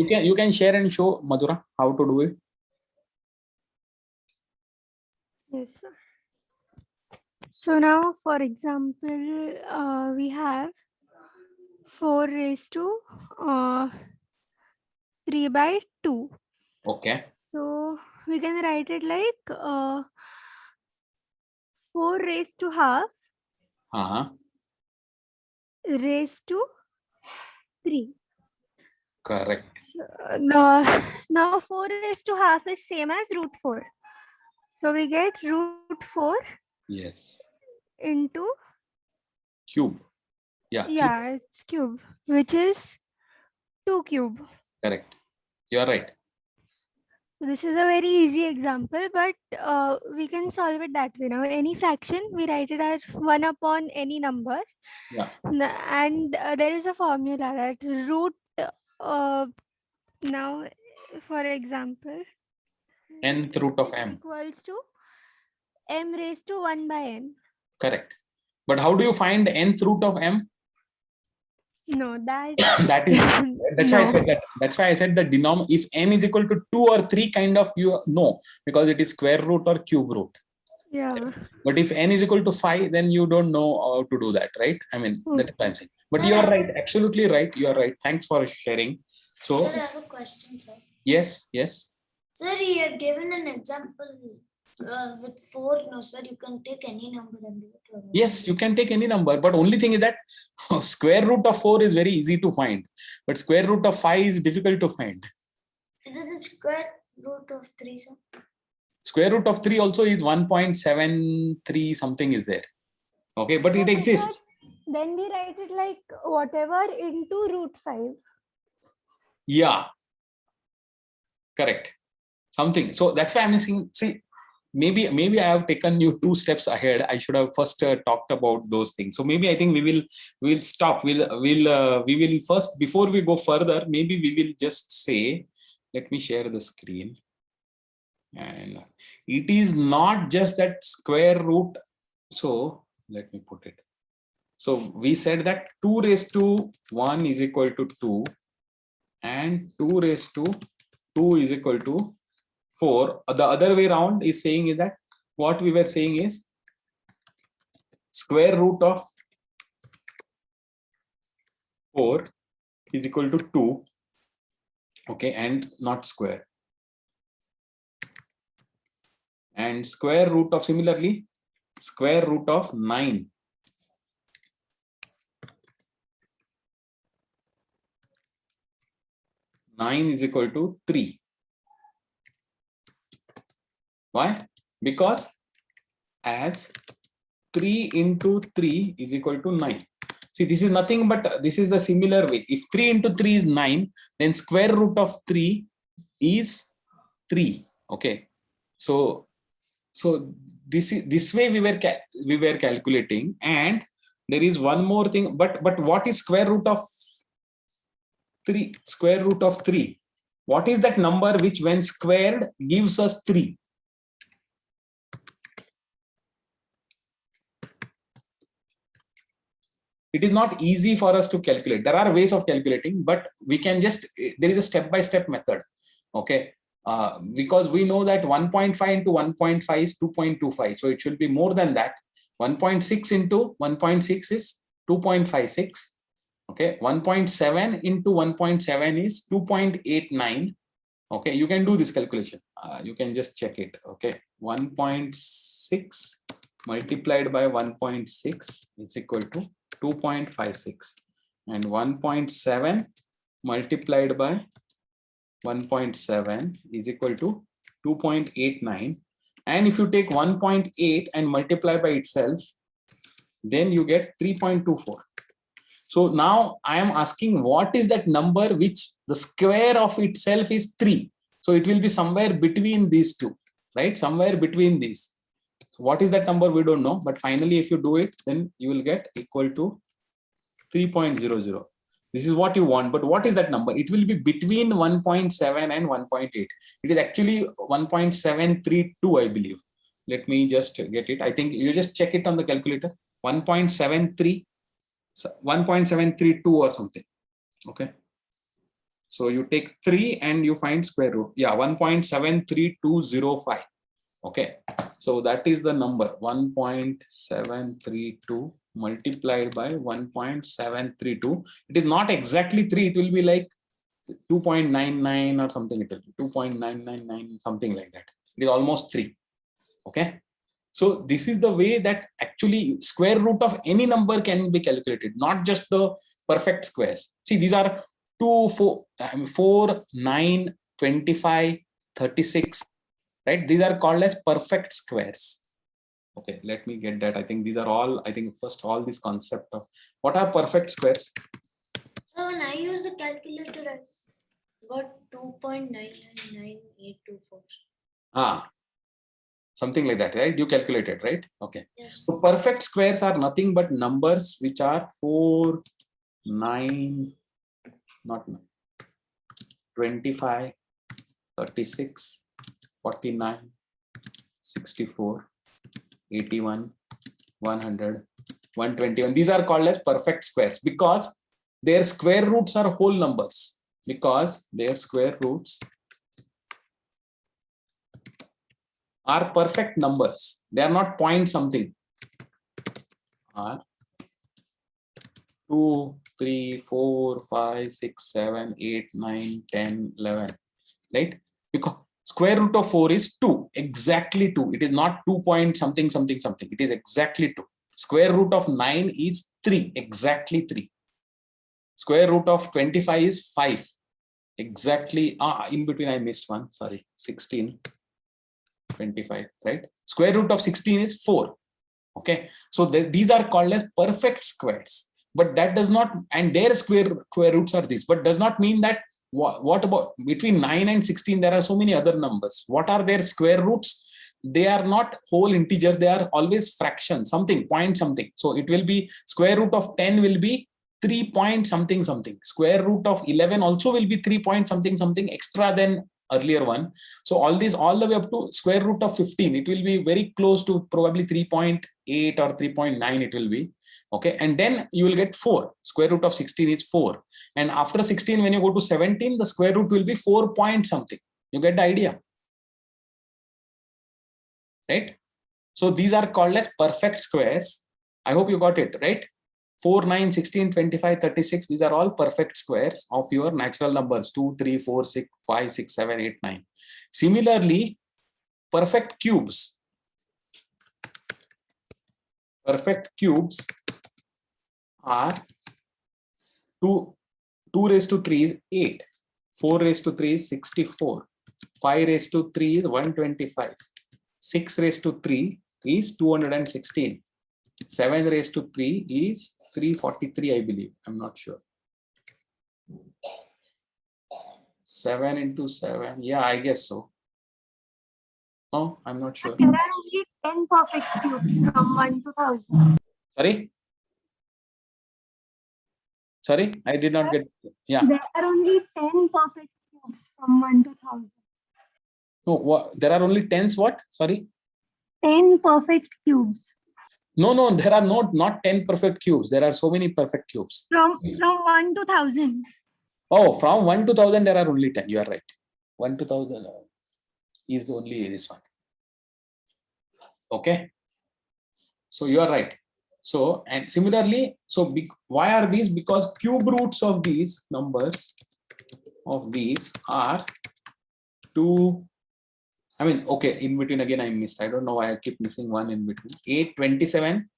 You can share and show, Madhura, how to do it. Yes, sir. So now, for example, we have 4 raised to 3 by 2. Okay. So we can write it like 4 raised to half raised to 3. Correct. Now 4 raised to half is same as root 4. So we get root 4 Yes. into Cube. Yeah. yeah, it's cube, which is 2 cube. Correct. You are right. This is a very easy example, but we can solve it that way. Now, any fraction, we write it as 1 upon any number. Yeah. And there is a formula that root, now, for example, Nth root of m. equals to m raised to 1 by n. Correct. But how do you find nth root of m? No, that That is that's no. why I said that. That's why I said the denominator, if n is equal to 2 or 3, kind of you know, because it is square root or cube root. Yeah. But if n is equal to 5, then you don't know how to do that, right? I mean, that's what I'm saying. But you are right, absolutely right. You are right. Thanks for sharing. So, Sir, I have a question, sir. yes. Sir, you had given an example with 4. No, sir, you can take any number and do it. Yes, you can take any number, but only thing is that square root of 4 is very easy to find, but square root of 5 is difficult to find. Is it the square root of 3, sir? Square root of 3 also is 1.73 something is there. Okay, but it exists. Then we write it like whatever into root 5. Yeah. Correct. Something. So that's why I'm saying, see, maybe I have taken you 2 steps ahead. I should have first talked about those things. So maybe I think we will stop. We will first, before we go further, maybe we will just say, let me share the screen. And it is not just that square root. So let me put it. So we said that 2 raised to 1 is equal to 2 and 2 raised to 2 is equal to 4. The other way around is saying is that what we were saying is square root of 4 is equal to 2. Okay, and not square. And square root of, similarly, square root of 9. Nine is equal to 3. Why? Because as 3 into 3 is equal to 9. See, this is nothing but this is the similar way. If 3 into 3 is 9, then square root of 3 is 3. Okay. So this way we were calculating, and there is one more thing. But what is square root of 3? Square root of 3. What is that number which when squared gives us 3? It is not easy for us to calculate. There are ways of calculating, but we can just, there is a step-by-step method. Okay. Because we know that 1.5 into 1.5 is 2.25. So it should be more than that. 1.6 into 1.6 is 2.56. Okay. 1.7 into 1.7 is 2.89. Okay. You can do this calculation. You can just check it. Okay. 1.6 multiplied by 1.6 is equal to 2.56, and 1.7 multiplied by 1.7 is equal to 2.89. And if you take 1.8 and multiply by itself, then you get 3.24. So now I am asking, what is that number which the square of itself is 3? So it will be somewhere between these two, right? Somewhere between these. So what is that number? We don't know, but finally if you do it, then you will get equal to 3.00. This is what you want, but what is that number? It will be between 1.7 and 1.8. It is actually 1.732, I believe. Let me just get it. I think you just check it on the calculator. 1.73, 1.732 or something. Okay. So you take 3 and you find square root. Yeah, 1.73205. Okay. So that is the number 1.732 multiplied by 1.732. It is not exactly 3. It will be like 2.99 or something. It will be 2.999, something like that. It is almost 3. Okay. So this is the way that actually square root of any number can be calculated, not just the perfect squares. See, these are 2, 4, 9, 25, 36, right? These are called as perfect squares. Okay, let me get that. I think these are all, I think first all this concept of what are perfect squares. So when I use the calculator, I got 2.999824. Something like that, right? You calculated, right? Okay. Yes. So perfect squares are nothing but numbers which are 4, 9, not 9, 25, 36, 49, 64, 81, 100, 121. These are called as perfect squares because their square roots are whole numbers. Because their square roots are perfect numbers. They are not point something. Are 2, 3, 4, 5, 6, 7, 8, 9, 10, 11. Right? Because square root of 4 is 2. Exactly 2. It is not 2 point something, something, something. It is exactly 2. Square root of 9 is 3. Exactly 3. Square root of 25 is 5. Exactly. In between I missed one. Sorry. 16. 25, right? Square root of 16 is 4. Okay, so these are called as perfect squares, but that does not, and their square roots are these, but does not mean that what about between 9 and 16 there are so many other numbers. What are their square roots? They are not whole integers, they are always fractions, something, point something. So it will be square root of 10 will be 3 point something something. Square root of 11 also will be 3 point something something extra than earlier one. So all these all the way up to square root of 15, it will be very close to probably 3.8 or 3.9 it will be. Okay, and then you will get 4. Square root of 16 is 4, and after 16 when you go to 17 the square root will be 4 point something. You get the idea, right? So these are called as perfect squares. I hope you got it, right? 4, 9, 16, 25, 36. These are all perfect squares of your natural numbers 2, 3, 4, 6, 5, 6, 7, 8, 9. Similarly, perfect cubes. Perfect cubes are 2 raised to 3 is 8. 4 raised to 3 is 64. 5 raised to 3 is 125. 6 raised to 3 is 216. 7 raised to 3 is 343, I believe. I'm not sure. 7 into 7. Yeah, I guess so. No, I'm not sure. There are only 10 perfect cubes from 1 to 1000. Sorry, I did not get. Yeah. There are only 10 perfect cubes from 1 to 1000. No, what? There are only tens. What? Sorry. 10 perfect cubes. No, there are not 10 perfect cubes. There are so many perfect cubes. From 1 to 1000. Oh, from 1 to 1000 there are only 10. You are right. 1 to 1000 is only this one. Okay. So you are right. So, and similarly, so why are these? Because cube roots of these numbers of these are 2. I mean, okay, in between again I missed. I don't know why I keep missing one in between. 8, 27.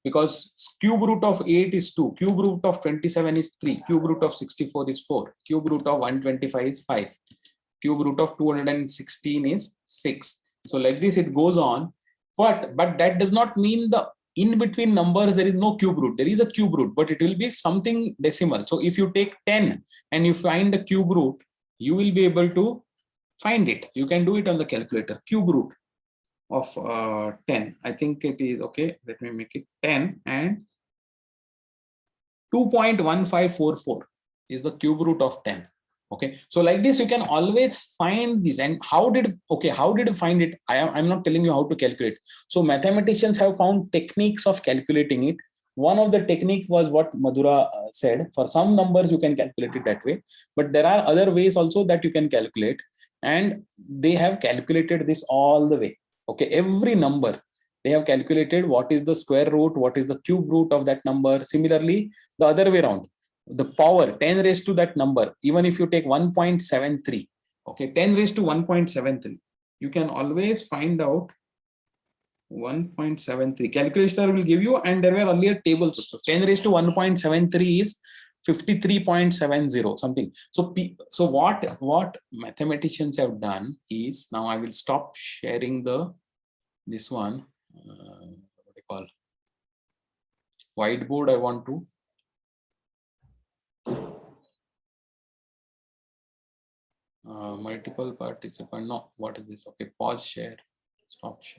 Because cube root of 8 is 2. Cube root of 27 is 3. Cube root of 64 is 4. Cube root of 125 is 5. Cube root of 216 is 6. So like this it goes on. But that does not mean the in between numbers there is no cube root. There is a cube root, but it will be something decimal. So if you take 10 and you find the cube root, you will be able to find it. You can do it on the calculator. Cube root of 10. I think it is okay. Let me make it 10 and 2.1544 is the cube root of 10. Okay, so like this you can always find this. And how did you find it? I'm not telling you how to calculate. So mathematicians have found techniques of calculating it. one of the technique was what Madhura said. For some numbers, you can calculate it that way, but there are other ways also that you can calculate, and they have calculated this all the way. Okay, every number they have calculated what is the square root, what is the cube root of that number. Similarly, the other way around, the power 10 raised to that number, even if you take 1.73, okay, 10 raised to 1.73, you can always find out 1.73. Calculator will give you, and there were earlier tables also. 10 raised to 1.73 is 53.70 something. So what mathematicians have done is, now I will stop sharing this one. What they call whiteboard. I want to multiple participant. No, what is this? Okay, pause share.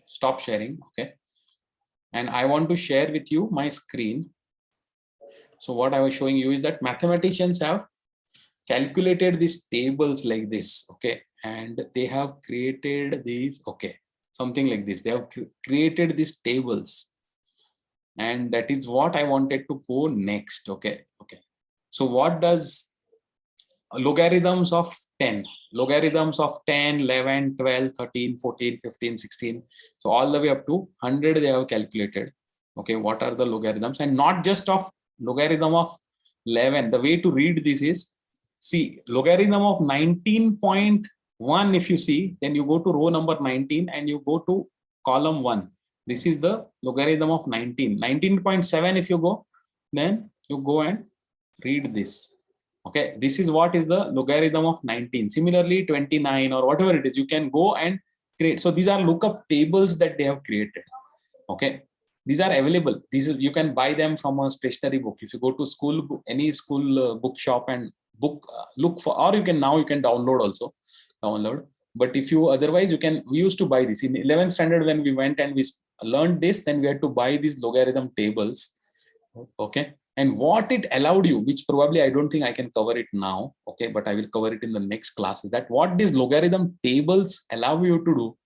Stop sharing. Okay, and I want to share with you my screen. So what I was showing you is that mathematicians have calculated these tables like this. Okay, and they have created these. Okay, something like this. They have created these tables, and that is what I wanted to go next. Okay. So what does logarithms of 10, 11, 12, 13, 14, 15, 16, so all the way up to 100 they have calculated. Okay, what are the logarithms? And not just of logarithm of 11. The way to read this is, see, logarithm of 19.1, if you see, then you go to row number 19 and you go to column 1. This is the logarithm of 19. 19.7, if you go, then you go and read this. Okay, this is what is the logarithm of 19. Similarly, 29 or whatever it is, you can go and create. So these are lookup tables that they have created. Okay, these are available. These you can buy them from a stationery book. If you go to school, any school bookshop and look for, or you can download also. But if you otherwise, we used to buy this in 11th standard when we went and we learned this. Then we had to buy these logarithm tables. Okay. And what it allowed you, which probably I don't think I can cover it now, okay, but I will cover it in the next class, is that what these logarithm tables allow you to do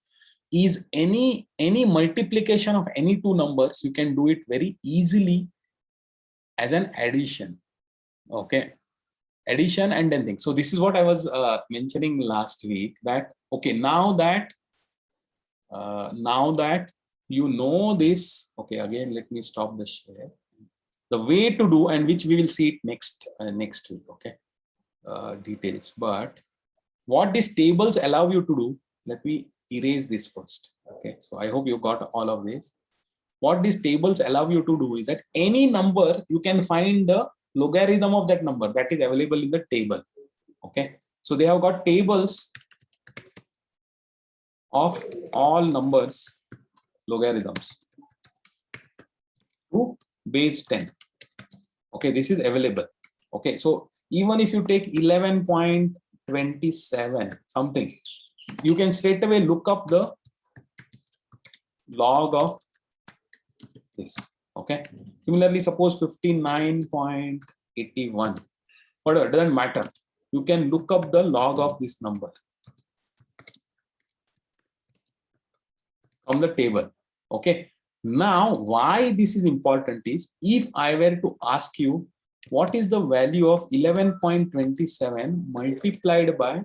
is any multiplication of any two numbers, you can do it very easily as an addition. Okay, addition and then things. So this is what I was mentioning last week, that okay, now that you know this, okay, again let me stop the share. The way to do, and which we will see it next week, okay, details. But what these tables allow you to do, let me erase this first. Okay, so I hope you got all of this. What these tables allow you to do is that any number, you can find the logarithm of that number that is available in the table. Okay, so they have got tables of all numbers, logarithms to base 10. Okay, this is available. Okay, so even if you take 11.27 something, you can straight away look up the log of this. Okay, similarly, suppose 59.81, whatever, it doesn't matter, you can look up the log of this number from the table. Okay, now why this is important is, if I were to ask you what is the value of 11.27 multiplied by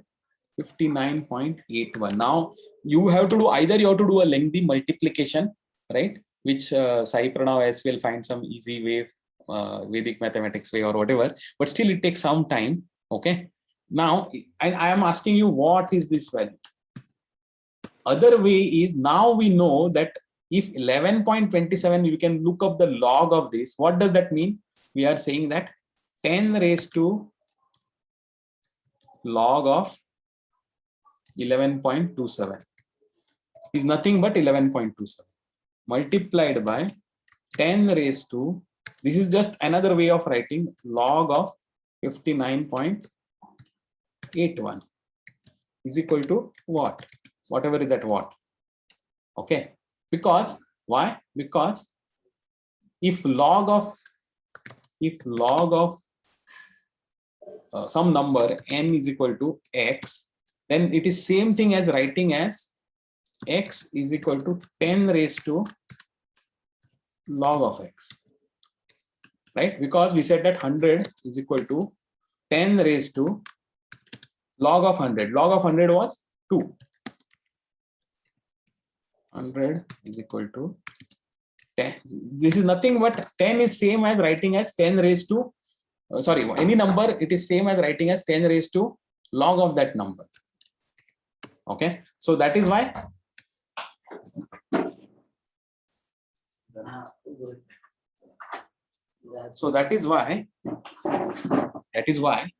59.81, now you have to do either you have to do a lengthy multiplication, right, which Sai Pranav as will find some easy way, Vedic mathematics way or whatever, but still it takes some time. Okay, now I am asking you, what is this value? Other way is, now we know that if 11.27, you can look up the log of this. What does that mean? We are saying that 10 raised to log of 11.27 is nothing but 11.27 multiplied by 10 raised to, this is just another way of writing log of 59.81 is equal to what? Whatever is that what. Okay, because why? Because if log of some number n is equal to x, then it is same thing as writing as x is equal to 10 raised to log of x. right? Because we said that 100 is equal to 10 raised to log of 100. Log of 100 was 2. 100 is equal to 10. This is nothing but 10 is same as writing as 10 raised to, sorry, any number, it is same as writing as 10 raised to log of that number. Okay, so that is why that is why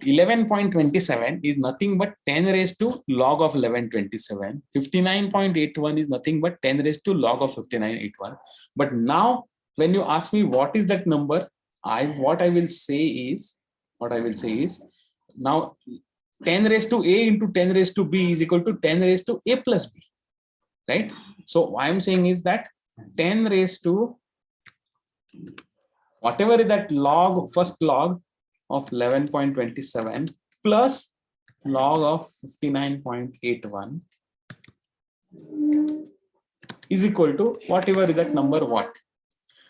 11.27 is nothing but 10 raised to log of 11.27. 59.81 is nothing but 10 raised to log of 59.81. But now when you ask me what is that number, what I will say is now 10 raised to a into 10 raised to b is equal to 10 raised to a plus b, right? So what I'm saying is that 10 raised to whatever is that log, first log of 11.27 plus log of 59.81 is equal to whatever is that number what.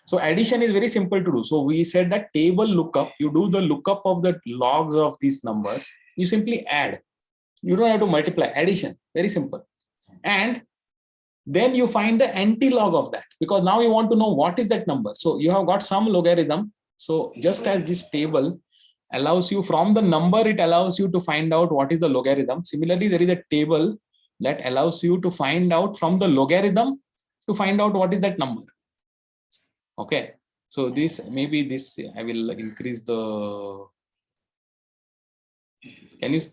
So addition is very simple to do. So we said that table lookup, you do the lookup of the logs of these numbers, you simply add. You don't have to multiply, addition, very simple. And then you find the anti-log of that, because now you want to know what is that number. So you have got some logarithm. So just as this table allows you from the number, it allows you to find out what is the logarithm. Similarly, there is a table that allows you to find out from the logarithm to find out what is that number. Okay, so this maybe this I will increase the.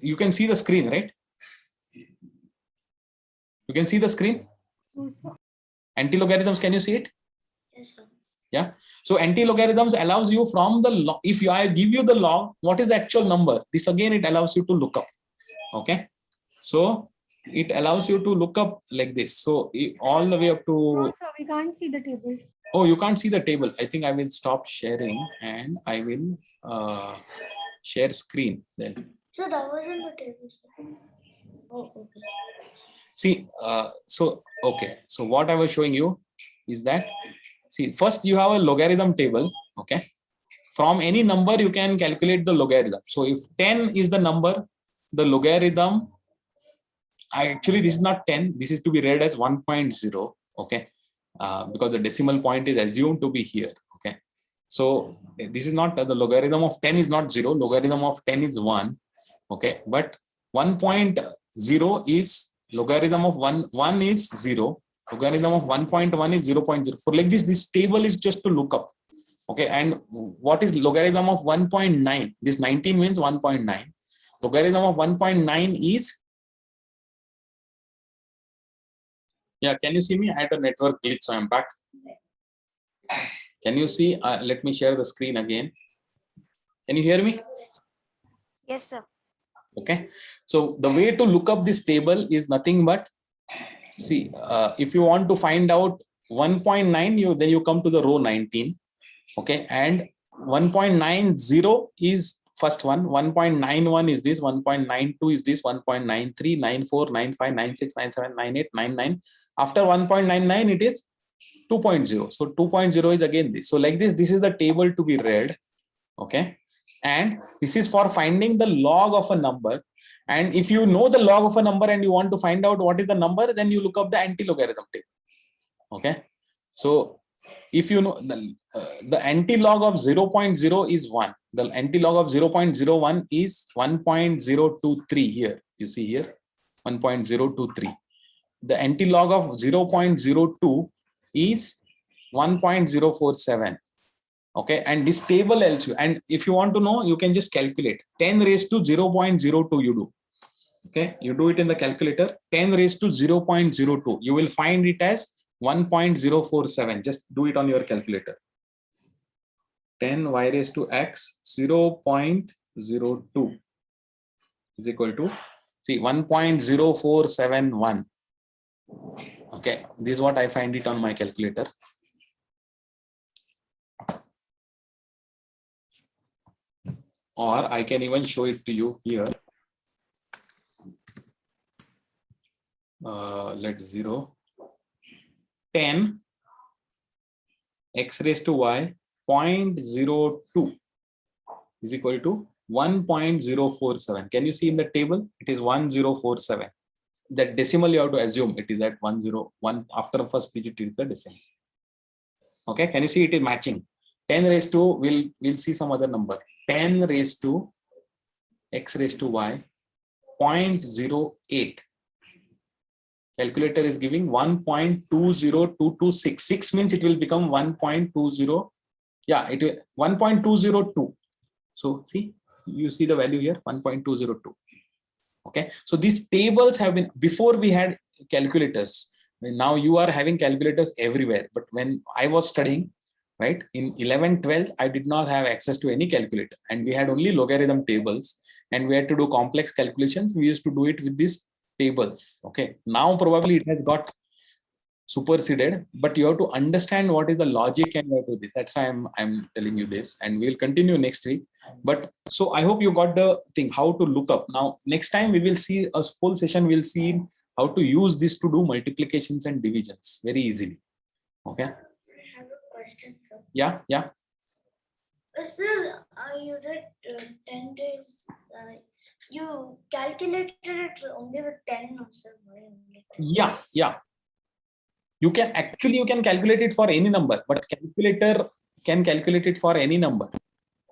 You can see the screen, right? You can see the screen. Anti-logarithms, can you see it? Yes, sir. Yeah. So anti-logarithms allows you from the log. If I give you the log, what is the actual number? This again, it allows you to look up. Okay. So it allows you to look up like this. So all the way up to. No, sir, we can't see the table. Oh, you can't see the table. I think I will stop sharing and I will share screen then. So that was in the table, sir. Oh, okay. See, okay. So what I was showing you is that, see, first you have a logarithm table. Okay. From any number, you can calculate the logarithm. So if 10 is the number, the logarithm, actually this is not 10. This is to be read as 1.0. Okay. Because the decimal point is assumed to be here. Okay. So this is not, the logarithm of 10 is not 0. Logarithm of 10 is 1. Okay. But 1.0 is logarithm of 1 is 0. Logarithm of 1.1 is 0.0. For like this table is just to look up. Okay. And what is logarithm of 1.9? This 19 means 1.9. Logarithm of 1.9 is. Yeah, can you see me? I had a network glitch, so I'm back. Can you see? Let me share the screen again. Can you hear me? Yes, sir. Okay. So the way to look up this table is nothing but, see, if you want to find out 1.9, then you come to the row 19. Okay. And 1.90 is first one. 1.91 is this. 1.92 is this. 1.93, 94, 95, 96, 97, 98, 99. After 1.99, it is 2.0. So 2.0 is again this. So like this is the table to be read. Okay. And this is for finding the log of a number. And if you know the log of a number and you want to find out what is the number, then you look up the anti-logarithm table. Okay. So if you know the anti-log of 0.0 is 1. The anti-log of 0.01 is 1.023 here. You see here, 1.023. The anti-log of 0.02 is 1.047. Okay, and this table tells you, and if you want to know, you can just calculate 10 raised to 0.02 you do. Okay, you do it in the calculator, 10 raised to 0.02. You will find it as 1.047. Just do it on your calculator. 10 y raised to x 0.02 is equal to, see, 1.0471. Okay, this is what I find it on my calculator. Or I can even show it to you here. Let 0, 10 x raised to y 0.02 is equal to 1.047. Can you see in the table? It is 1047. That decimal you have to assume it is at 101. After the first digit is the decimal. Okay, can you see it is matching? 10 raised to, we'll see some other number. 10 raised to x raised to y, 0.08. Calculator is giving 1.20226. 6 means it will become 1.20. Yeah, it will 1.202. So see, you see the value here, 1.202. Okay, so these tables have been, before we had calculators. Now you are having calculators everywhere. But when I was studying, right, in 11, 12, I did not have access to any calculator, and we had only logarithm tables, and we had to do complex calculations. We used to do it with these tables. Okay, now probably it has got superseded, but you have to understand what is the logic and what is this. That's why I'm telling you this, and we'll continue next week. But so I hope you got the thing how to look up. Now next time we will see a full session. We'll see how to use this to do multiplications and divisions very easily. Okay. I have a question, sir. Yeah. Sir, you did 10 days. You calculated it only with 10, no, sir? Why only 10? Yeah. You can calculate it for any number, but calculator can calculate it for any number.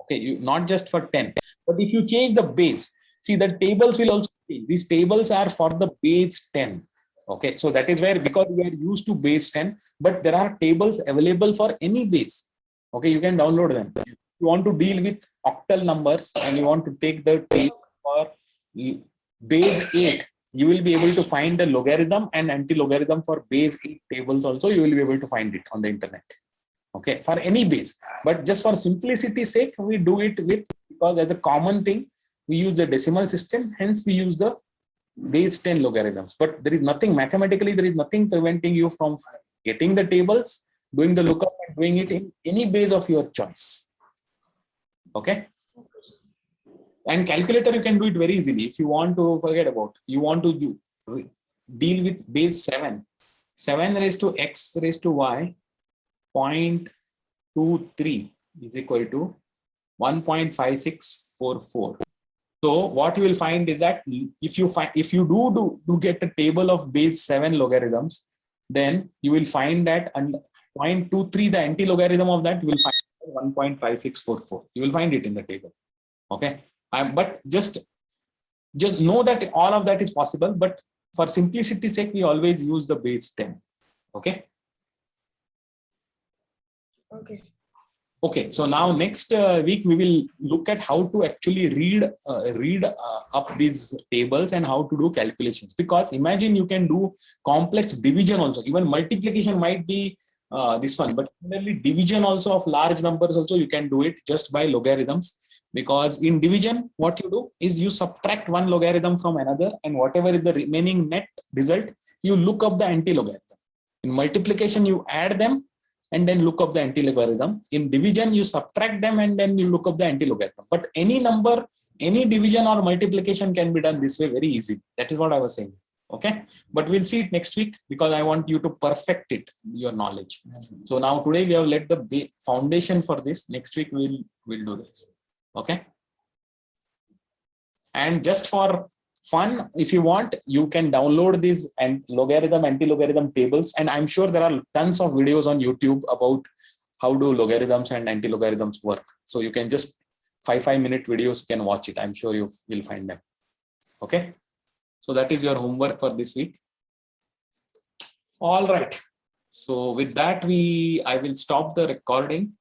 Okay, you not just for 10. But if you change the base, see the tables will also change. These tables are for the base 10. Okay, so that is where, because we are used to base 10, but there are tables available for any base. Okay, you can download them. If you want to deal with octal numbers and you want to take the table for base 8, you will be able to find the logarithm and anti-logarithm for base 8 tables also. You will be able to find it on the internet. Okay, for any base. But just for simplicity's sake, we do it with, because as a common thing, we use the decimal system. Hence, we use the base 10 logarithms. But there is nothing, mathematically, there is nothing preventing you from getting the tables, doing the lookup and doing it in any base of your choice. Okay. And calculator, you can do it very easily. If you want to forget about, you want to deal with base 7 raised to x raised to y, 0.23 is equal to 1.5644. So what you will find is that if you do get a table of base 7 logarithms, then you will find that 0.23, the anti-logarithm of that, you will find 1.5644. You will find it in the table. Okay. But just know that all of that is possible, but for simplicity's sake, we always use the base 10. Okay. Okay. So now next week we will look at how to actually read up these tables and how to do calculations. Because imagine you can do complex division also. Even multiplication might be this one, but similarly division also of large numbers also you can do it just by logarithms. Because in division, what you do is you subtract one logarithm from another, and whatever is the remaining net result, you look up the anti-logarithm. In multiplication, you add them and then look up the anti-logarithm. In division, you subtract them and then you look up the anti-logarithm. But any number, any division or multiplication can be done this way very easy. That is what I was saying. Okay, but we'll see it next week because I want you to perfect it, your knowledge. So now today we have laid the foundation for this. Next week we'll do this. Okay. And just for fun, if you want, you can download these and logarithm, anti-logarithm tables. And I'm sure there are tons of videos on YouTube about how do logarithms and anti-logarithms work. So you can just 5-minute videos, you can watch it. I'm sure you will find them. Okay. So that is your homework for this week. All right. So with that, I will stop the recording.